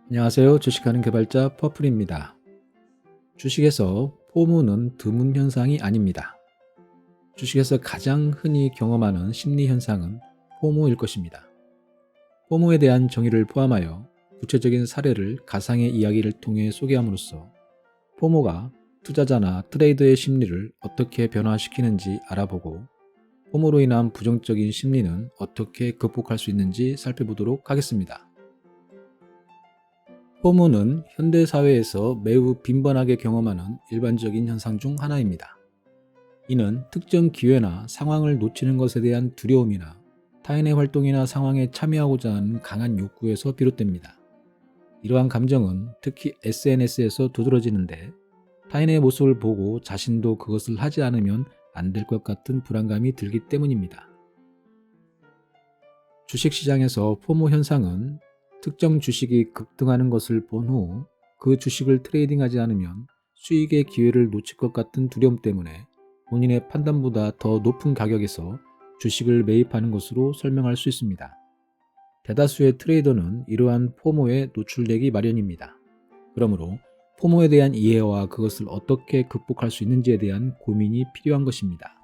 안녕하세요. 주식하는 개발자 퍼플입니다. 주식에서 포무는 드문 현상이 아닙니다. 주식에서 가장 흔히 경험하는 심리 현상은 포무일 것입니다. 포무에 대한 정의를 포함하여 구체적인 사례를 가상의 이야기를 통해 소개함으로써 포무가 투자자나 트레이더의 심리를 어떻게 변화시키는지 알아보고 포무로 인한 부정적인 심리는 어떻게 극복할 수 있는지 살펴보도록 하겠습니다. 포무는 현대사회에서 매우 빈번하게 경험하는 일반적인 현상 중 하나입니다. 이는 특정 기회나 상황을 놓치는 것에 대한 두려움이나 타인의 활동이나 상황에 참여하고자 하는 강한 욕구에서 비롯됩니다. 이러한 감정은 특히 SNS에서 두드러지는데 타인의 모습을 보고 자신도 그것을 하지 않으면 안 될 것 같은 불안감이 들기 때문입니다. 주식시장에서 포모 현상은 특정 주식이 급등하는 것을 본 후 그 주식을 트레이딩하지 않으면 수익의 기회를 놓칠 것 같은 두려움 때문에 본인의 판단보다 더 높은 가격에서 주식을 매입하는 것으로 설명할 수 있습니다. 대다수의 트레이더는 이러한 포모에 노출되기 마련입니다. 그러므로 포모에 대한 이해와 그것을 어떻게 극복할 수 있는지에 대한 고민이 필요한 것입니다.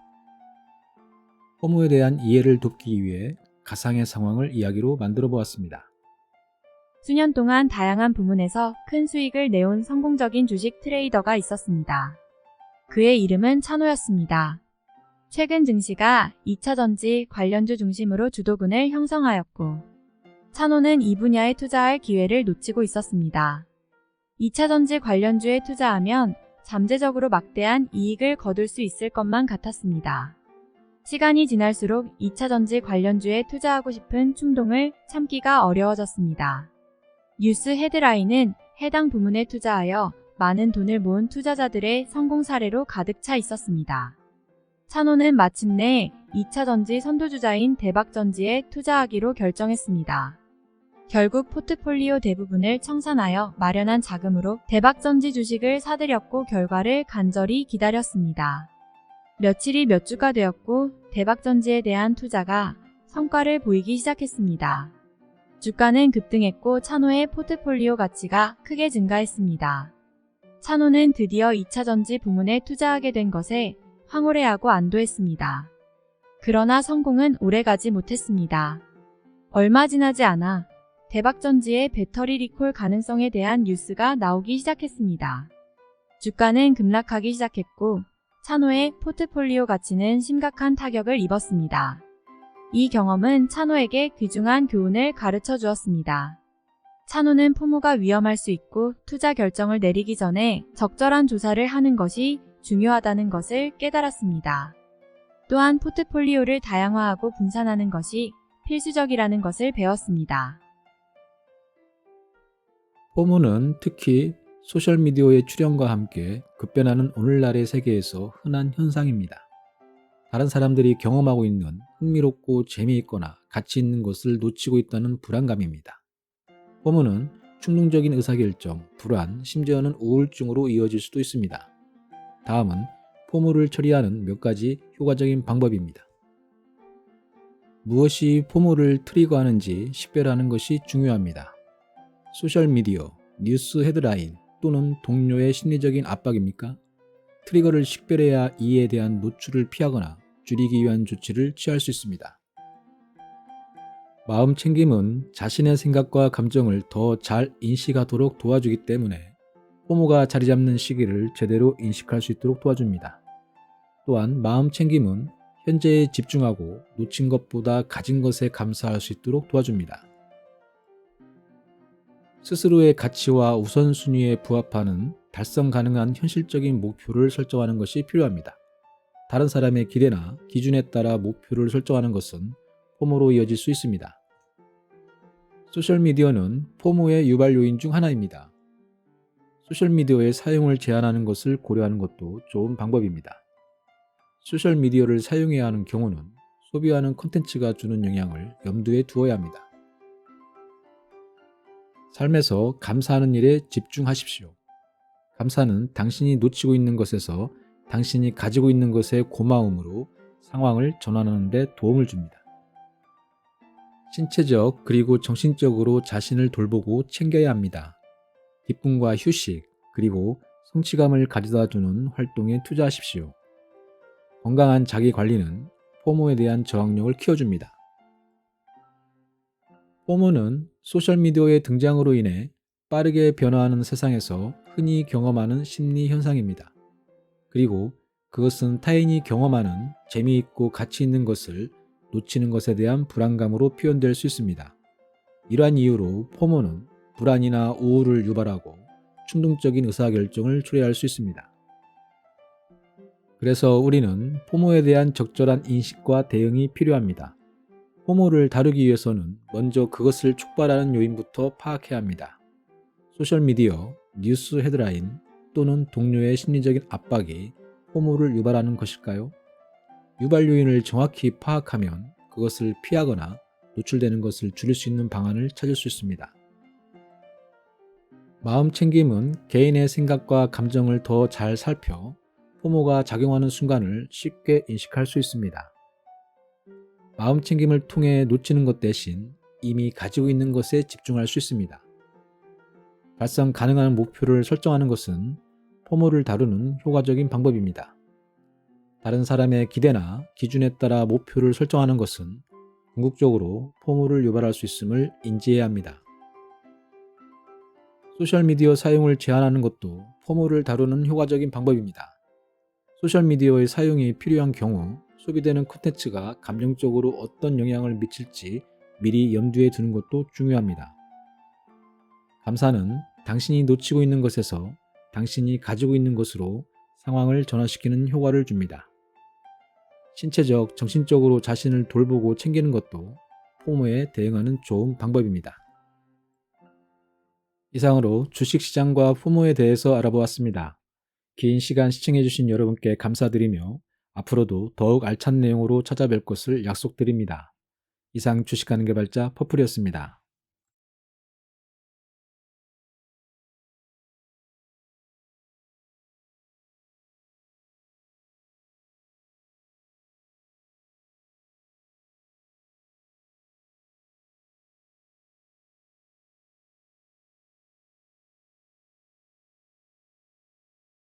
포모에 대한 이해를 돕기 위해 가상의 상황을 이야기로 만들어 보았습니다. 수년 동안 다양한 부문에서 큰 수익을 내온 성공적인 주식 트레이더가 있었습니다. 그의 이름은 찬호였습니다. 최근 증시가 2차전지 관련주 중심으로 주도군을 형성하였고 찬호는 이 분야에 투자할 기회를 놓치고 있었습니다. 2차전지 관련주에 투자하면 잠재적으로 막대한 이익을 거둘 수 있을 것만 같았습니다. 시간이 지날수록 2차전지 관련주에 투자하고 싶은 충동을 참기가 어려워졌습니다. 뉴스 헤드라인은 해당 부문에 투자하여 많은 돈을 모은 투자자들의 성공 사례로 가득 차 있었습니다. 찬호는 마침내 2차전지 선두주자인 대박전지에 투자하기로 결정했습니다. 결국 포트폴리오 대부분을 청산하여 마련한 자금으로 대박전지 주식을 사들였고 결과를 간절히 기다렸습니다. 며칠이 몇 주가 되었고 대박전지에 대한 투자가 성과를 보이기 시작했습니다. 주가는 급등했고 찬호의 포트폴리오 가치가 크게 증가했습니다. 찬호는 드디어 2차전지 부문에 투자하게 된 것에 황홀해하고 안도했습니다. 그러나 성공은 오래가지 못했습니다. 얼마 지나지 않아 대박전지의 배터리 리콜 가능성에 대한 뉴스가 나오기 시작했습니다. 주가는 급락하기 시작했고 찬호의 포트폴리오 가치는 심각한 타격을 입었습니다. 이 경험은 찬호에게 귀중한 교훈을 가르쳐 주었습니다. 찬호는 포모가 위험할 수 있고 투자 결정을 내리기 전에 적절한 조사를 하는 것이 중요하다는 것을 깨달았습니다. 또한 포트폴리오를 다양화하고 분산하는 것이 필수적이라는 것을 배웠습니다. 포모는 특히 소셜미디어의 출현과 함께 급변하는 오늘날의 세계에서 흔한 현상입니다. 다른 사람들이 경험하고 있는 흥미롭고 재미있거나 가치 있는 것을 놓치고 있다는 불안감입니다. 포모는 충동적인 의사결정, 불안, 심지어는 우울증으로 이어질 수도 있습니다. 다음은 포모를 처리하는 몇 가지 효과적인 방법입니다. 무엇이 포모를 트리거하는지 식별하는 것이 중요합니다. 소셜미디어, 뉴스 헤드라인 또는 동료의 심리적인 압박입니까? 트리거를 식별해야 이에 대한 노출을 피하거나 줄이기 위한 조치를 취할 수 있습니다. 마음 챙김은 자신의 생각과 감정을 더 잘 인식하도록 도와주기 때문에 포모가 자리 잡는 시기를 제대로 인식할 수 있도록 도와줍니다. 또한 마음 챙김은 현재에 집중하고 놓친 것보다 가진 것에 감사할 수 있도록 도와줍니다. 스스로의 가치와 우선순위에 부합하는 달성 가능한 현실적인 목표를 설정하는 것이 필요합니다. 다른 사람의 기대나 기준에 따라 목표를 설정하는 것은 포모로 이어질 수 있습니다. 소셜미디어는 포모의 유발 요인 중 하나입니다. 소셜미디어의 사용을 제한하는 것을 고려하는 것도 좋은 방법입니다. 소셜미디어를 사용해야 하는 경우는 소비하는 콘텐츠가 주는 영향을 염두에 두어야 합니다. 삶에서 감사하는 일에 집중하십시오. 감사는 당신이 놓치고 있는 것에서 당신이 가지고 있는 것의 고마움으로 상황을 전환하는 데 도움을 줍니다. 신체적 그리고 정신적으로 자신을 돌보고 챙겨야 합니다. 기쁨과 휴식 그리고 성취감을 가져다 주는 활동에 투자하십시오. 건강한 자기 관리는 포모에 대한 저항력을 키워줍니다. 포모는 소셜미디어의 등장으로 인해 빠르게 변화하는 세상에서 흔히 경험하는 심리 현상입니다. 그리고 그것은 타인이 경험하는 재미있고 가치 있는 것을 놓치는 것에 대한 불안감으로 표현될 수 있습니다. 이러한 이유로 포모는 불안이나 우울을 유발하고 충동적인 의사결정을 초래할 수 있습니다. 그래서 우리는 포모에 대한 적절한 인식과 대응이 필요합니다. 포모를 다루기 위해서는 먼저 그것을 촉발하는 요인부터 파악해야 합니다. 소셜미디어, 뉴스 헤드라인 또는 동료의 심리적인 압박이 포모를 유발하는 것일까요? 유발 요인을 정확히 파악하면 그것을 피하거나 노출되는 것을 줄일 수 있는 방안을 찾을 수 있습니다. 마음 챙김은 개인의 생각과 감정을 더 잘 살펴 포모가 작용하는 순간을 쉽게 인식할 수 있습니다. 마음 챙김을 통해 놓치는 것 대신 이미 가지고 있는 것에 집중할 수 있습니다. 달성 가능한 목표를 설정하는 것은 포모를 다루는 효과적인 방법입니다. 다른 사람의 기대나 기준에 따라 목표를 설정하는 것은 궁극적으로 포모를 유발할 수 있음을 인지해야 합니다. 소셜미디어 사용을 제한하는 것도 포모를 다루는 효과적인 방법입니다. 소셜미디어의 사용이 필요한 경우 소비되는 콘텐츠가 감정적으로 어떤 영향을 미칠지 미리 염두에 두는 것도 중요합니다. 감사는 당신이 놓치고 있는 것에서 당신이 가지고 있는 것으로 상황을 전환시키는 효과를 줍니다. 신체적, 정신적으로 자신을 돌보고 챙기는 것도 포모에 대응하는 좋은 방법입니다. 이상으로 주식시장과 포모에 대해서 알아보았습니다. 긴 시간 시청해주신 여러분께 감사드리며 앞으로도 더욱 알찬 내용으로 찾아뵐 것을 약속드립니다. 이상 주식하는 개발자 퍼플이었습니다.